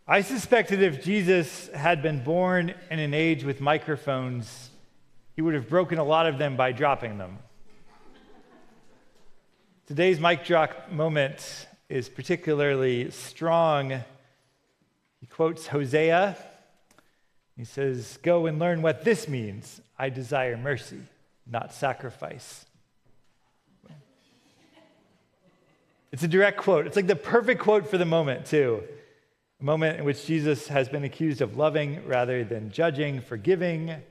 I suspect that if Jesus had been born in an age with microphones, he would have broken a lot of them by dropping them. Today's mic drop moment is particularly strong. He quotes Hosea. He says, "Go and learn what this means. I desire mercy, not sacrifice." It's a direct quote. It's like the perfect quote for the moment, too. A moment in which Jesus has been accused of loving rather than judging, forgiving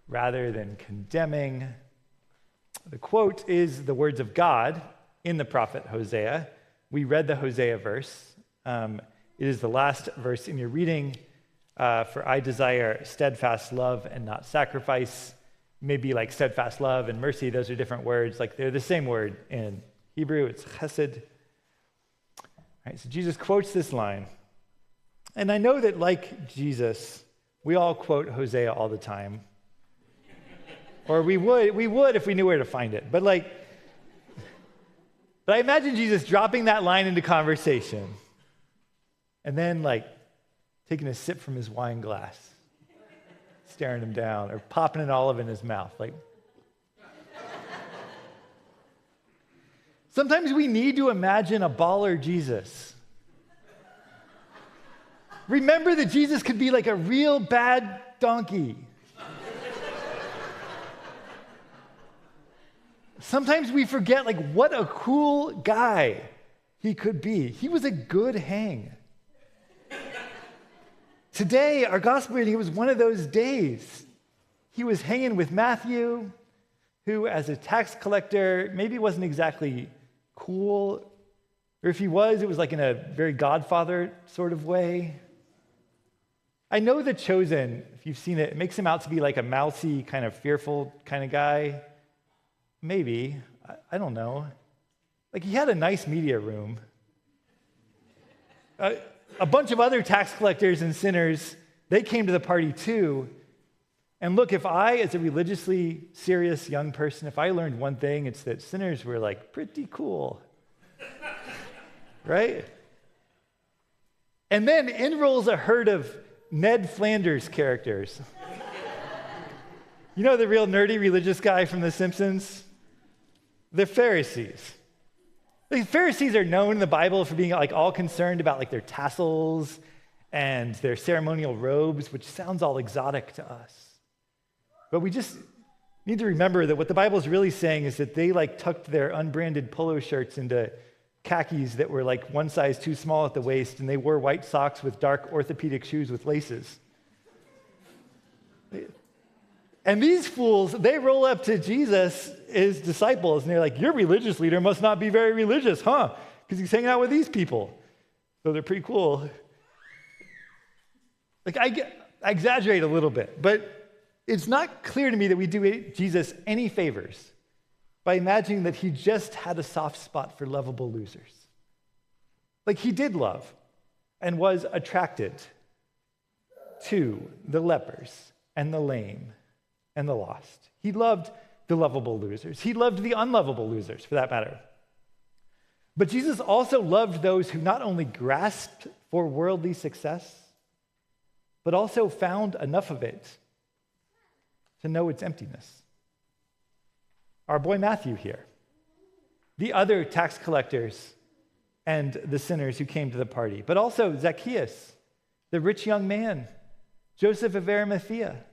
rather than condemning. The quote is the words of God in the prophet Hosea. We read the Hosea verse. It is the last verse in your reading. For I desire steadfast love and not sacrifice. Maybe like steadfast love and mercy, those are different words. Like they're the same word in Hebrew. It's chesed. All right, so Jesus quotes this line. And I know that like Jesus, we all quote Hosea all the time. Or we would if we knew where to find it. But I imagine Jesus dropping that line into conversation and then taking a sip from his wine glass, staring him down, or popping an olive in his mouth. Sometimes we need to imagine a baller Jesus. Remember that Jesus could be like a real bad donkey. Sometimes we forget what a cool guy he could be. He was a good hang. Today, our gospel reading was one of those days. He was hanging with Matthew, who as a tax collector maybe wasn't exactly cool, or if he was, it was in a very Godfather sort of way. I know The Chosen, if you've seen it, it makes him out to be like a mousy, kind of fearful kind of guy. Maybe. I don't know. He had a nice media room. A bunch of other tax collectors and sinners, they came to the party too. And look, if I, as a religiously serious young person, if I learned one thing, it's that sinners were pretty cool. Right? And then in rolls a herd of Ned Flanders characters. You know the real nerdy religious guy from The Simpsons? The Pharisees. The Pharisees are known in the Bible for being all concerned about their tassels and their ceremonial robes, which sounds all exotic to us. But we just need to remember that what the Bible is really saying is that they tucked their unbranded polo shirts into khakis that were one size too small at the waist, and they wore white socks with dark orthopedic shoes with laces. And these fools, they roll up to Jesus, his disciples, and they're like, "Your religious leader must not be very religious, huh? Because he's hanging out with these people." So they're pretty cool. I exaggerate a little bit, but it's not clear to me that we do Jesus any favors by imagining that he just had a soft spot for lovable losers. He did love and was attracted to the lepers and the lame and the lost. He loved the lovable losers. He loved the unlovable losers, for that matter. But Jesus also loved those who not only grasped for worldly success, but also found enough of it to know its emptiness. Our boy Matthew here, the other tax collectors and the sinners who came to the party, but also Zacchaeus, the rich young man, Joseph of Arimathea,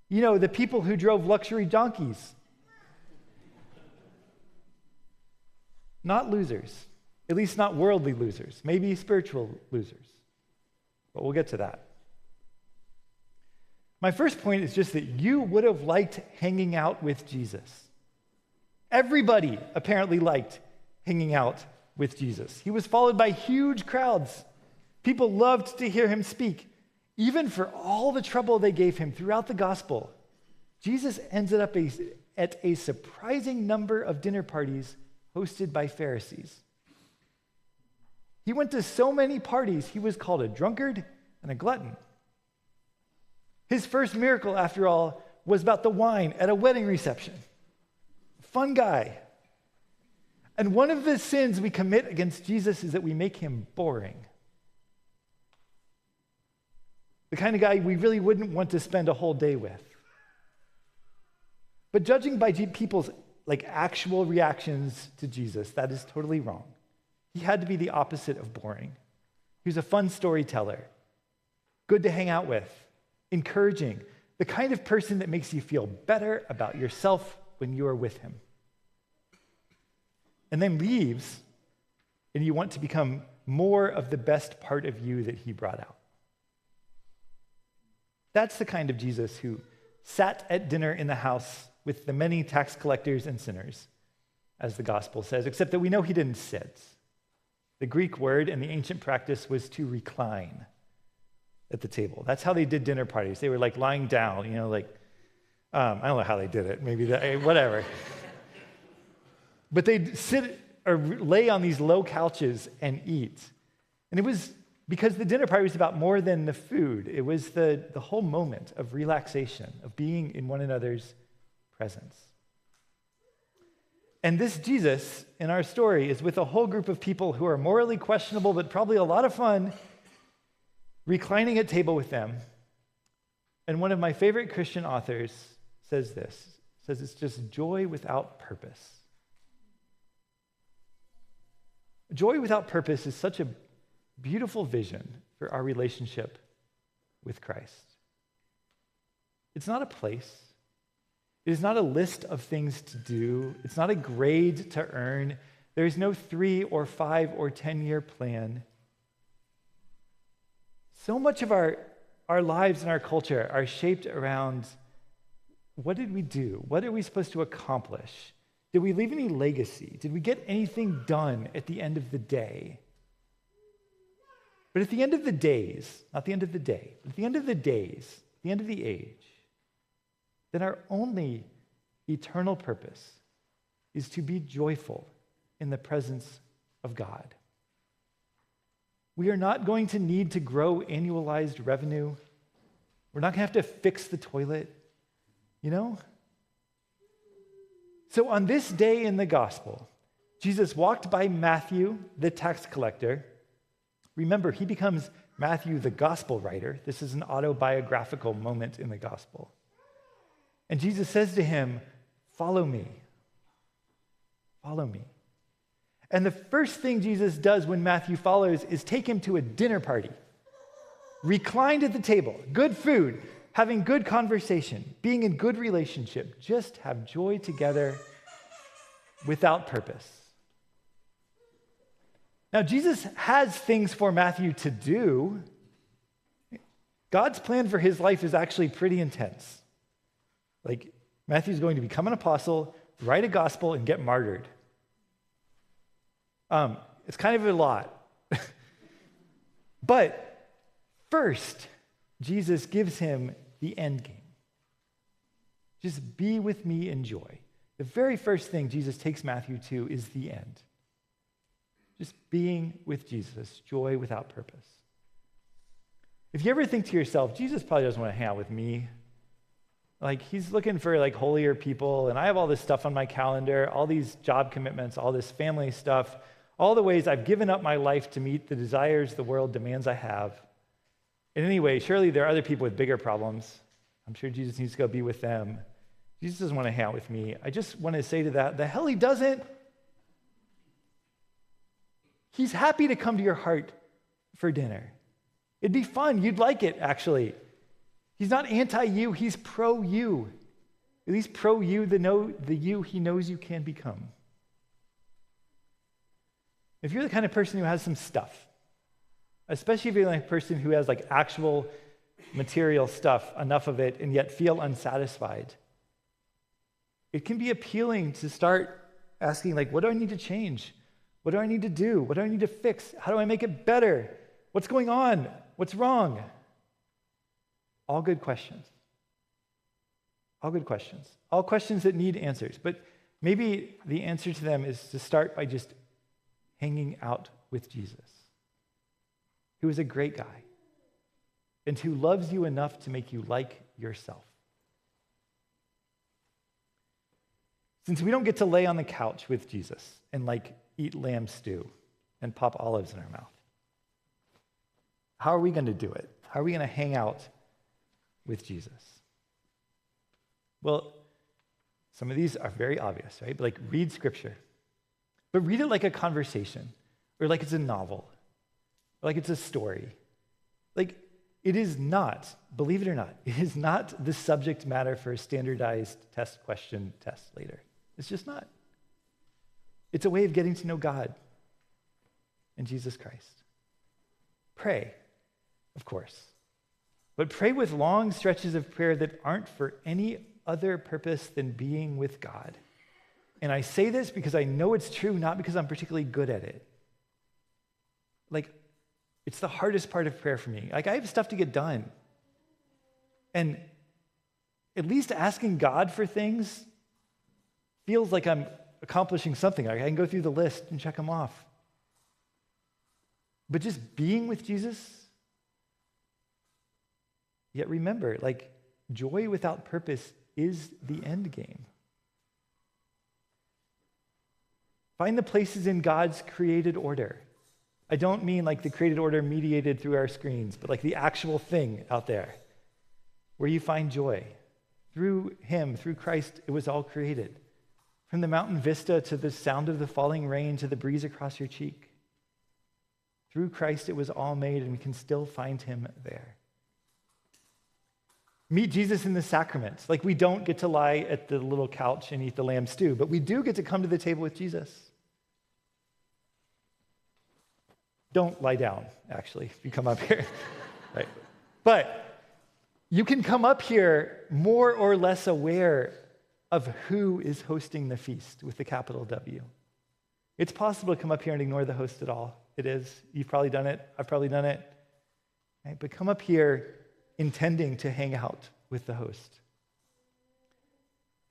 the people who drove luxury donkeys. Not losers, at least not worldly losers, maybe spiritual losers. But we'll get to that. My first point is just that you would have liked hanging out with Jesus. Everybody apparently liked hanging out with Jesus. He was followed by huge crowds. People loved to hear him speak. Even for all the trouble they gave him throughout the gospel, Jesus ended up at a surprising number of dinner parties hosted by Pharisees. He went to so many parties, he was called a drunkard and a glutton. His first miracle, after all, was about the wine at a wedding reception. Fun guy. And one of the sins we commit against Jesus is that we make him boring. the kind of guy we really wouldn't want to spend a whole day with. But judging by people's actual reactions to Jesus, that is totally wrong. He had to be the opposite of boring. He was a fun storyteller, good to hang out with, encouraging, the kind of person that makes you feel better about yourself when you are with him. And then leaves, and you want to become more of the best part of you that he brought out. That's the kind of Jesus who sat at dinner in the house with the many tax collectors and sinners, as the gospel says, except that we know he didn't sit. The Greek word in the ancient practice was to recline at the table. That's how they did dinner parties. They were lying down, I don't know how they did it, whatever. But they'd sit or lay on these low couches and eat. And it was because the dinner party was about more than the food. It was the whole moment of relaxation, of being in one another's presence. And this Jesus in our story is with a whole group of people who are morally questionable, but probably a lot of fun, reclining at table with them. And one of my favorite Christian authors says it's just joy without purpose. Joy without purpose is such a beautiful vision for our relationship with Christ. It's not a place. It is not a list of things to do. It's not a grade to earn. There is no 3 or 5 or 10-year plan. So much of our lives and our culture are shaped around what did we do? What are we supposed to accomplish? Did we leave any legacy? Did we get anything done at the end of the day? But at the end of the days, not the end of the day, but at the end of the days, the end of the age, then our only eternal purpose is to be joyful in the presence of God. We are not going to need to grow annualized revenue. We're not going to have to fix the toilet, So on this day in the gospel, Jesus walked by Matthew, the tax collector. Remember, he becomes Matthew, the gospel writer. This is an autobiographical moment in the gospel. And Jesus says to him, "Follow me. Follow me." And the first thing Jesus does when Matthew follows is take him to a dinner party. Reclined at the table, good food, having good conversation, being in good relationship, just have joy together without purpose. Now, Jesus has things for Matthew to do. God's plan for his life is actually pretty intense. Matthew's going to become an apostle, write a gospel, and get martyred. It's kind of a lot. But first, Jesus gives him the end game. Just be with me in joy. The very first thing Jesus takes Matthew to is the end. Just being with Jesus, joy without purpose. If you ever think to yourself, Jesus probably doesn't want to hang out with me. He's looking for holier people, and I have all this stuff on my calendar, all these job commitments, all this family stuff, all the ways I've given up my life to meet the desires the world demands I have. And anyway, surely there are other people with bigger problems. I'm sure Jesus needs to go be with them. Jesus doesn't want to hang out with me. I just want to say to that, the hell he doesn't. He's happy to come to your heart for dinner. It'd be fun. You'd like it, actually. He's not anti-you. He's pro-you. At least pro-you, the you he knows you can become. If you're the kind of person who has some stuff, especially if you're the person who has actual material stuff, enough of it, and yet feel unsatisfied, it can be appealing to start asking, what do I need to change? What do I need to do? What do I need to fix? How do I make it better? What's going on? What's wrong? All good questions. All good questions. All questions that need answers. But maybe the answer to them is to start by just hanging out with Jesus, who is a great guy and who loves you enough to make you like yourself. Since we don't get to lay on the couch with Jesus and eat lamb stew and pop olives in our mouth, how are we going to do it? How are we going to hang out with Jesus? Well, some of these are very obvious, right? But like read scripture. But read it like a conversation, or like it's a novel, or like it's a story. Like it is not, believe it or not, it is not the subject matter for a standardized test later. It's just not. It's a way of getting to know God and Jesus Christ. Pray, of course. But pray with long stretches of prayer that aren't for any other purpose than being with God. And I say this because I know it's true, not because I'm particularly good at it. Like, it's the hardest part of prayer for me. Like, I have stuff to get done. And at least asking God for things feels like I'm accomplishing something. Like I can go through the list and check them off. But just being with Jesus, yet remember, like, joy without purpose is the end game. Find the places in God's created order. I don't mean like the created order mediated through our screens, but like the actual thing out there where you find joy. Through him, through Christ, it was all created. From the mountain vista to the sound of the falling rain to the breeze across your cheek. Through Christ, it was all made, and we can still find him there. Meet Jesus in the sacraments. Like, we don't get to lie at the little couch and eat the lamb stew, but we do get to come to the table with Jesus. Don't lie down, actually, if you come up here. Right? But you can come up here more or less aware of who is hosting the feast with the capital W. It's possible to come up here and ignore the host at all. It is. You've probably done it. I've probably done it. Right? But come up here intending to hang out with the host.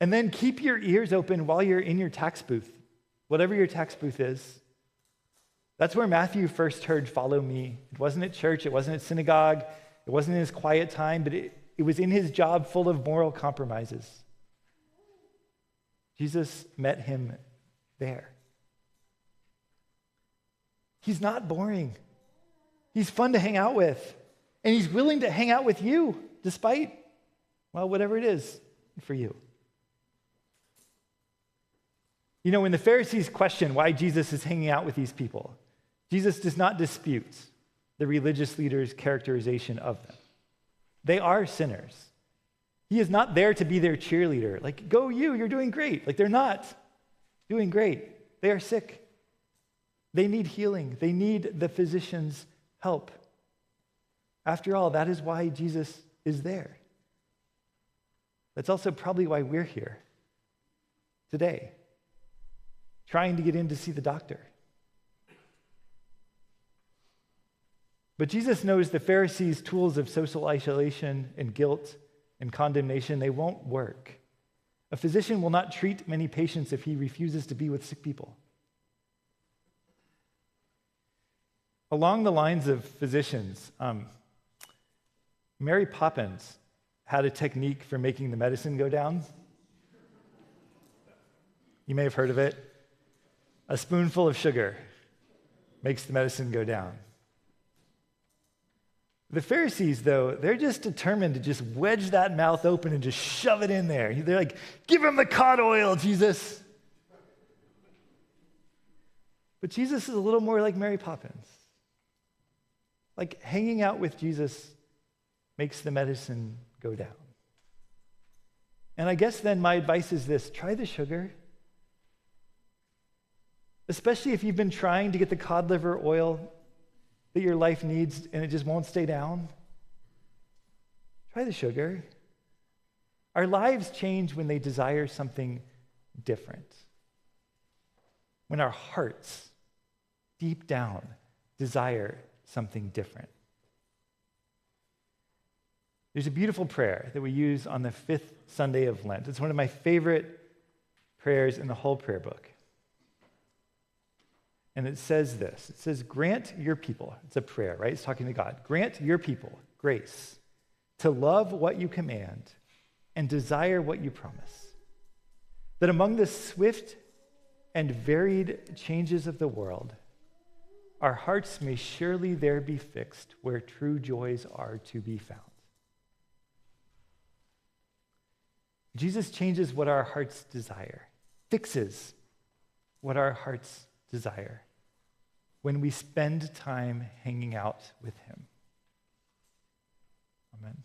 And then keep your ears open while you're in your tax booth, whatever your tax booth is. That's where Matthew first heard, "Follow me." It wasn't at church. It wasn't at synagogue. It wasn't in his quiet time, but it was in his job full of moral compromises. Jesus met him there. He's not boring. He's fun to hang out with. And he's willing to hang out with you despite, well, whatever it is for you. You know, when the Pharisees question why Jesus is hanging out with these people, Jesus does not dispute the religious leaders' characterization of them. They are sinners. He is not there to be their cheerleader. Like, go you, you're doing great. Like, they're not doing great. They are sick. They need healing. They need the physician's help. After all, that is why Jesus is there. That's also probably why we're here today, trying to get in to see the doctor. But Jesus knows the Pharisees' tools of social isolation and guilt and condemnation, they won't work. A physician will not treat many patients if he refuses to be with sick people. Along the lines of physicians, Mary Poppins had a technique for making the medicine go down. You may have heard of it. A spoonful of sugar makes the medicine go down. The Pharisees, though, they're just determined to just wedge that mouth open and just shove it in there. They're like, give him the cod oil, Jesus. But Jesus is a little more like Mary Poppins. Like, hanging out with Jesus makes the medicine go down. And I guess then my advice is this: try the sugar. Especially if you've been trying to get the cod liver oil that your life needs and it just won't stay down. Try the sugar. Our lives change when they desire something different. When our hearts, deep down, desire something different. There's a beautiful prayer that we use on the 5th Sunday of Lent. It's one of my favorite prayers in the whole prayer book. And it says this. It says, grant your people, it's a prayer, right? It's talking to God. Grant your people grace to love what you command and desire what you promise. That among the swift and varied changes of the world, our hearts may surely there be fixed where true joys are to be found. Jesus changes what our hearts desire, fixes what our hearts desire when we spend time hanging out with him. Amen.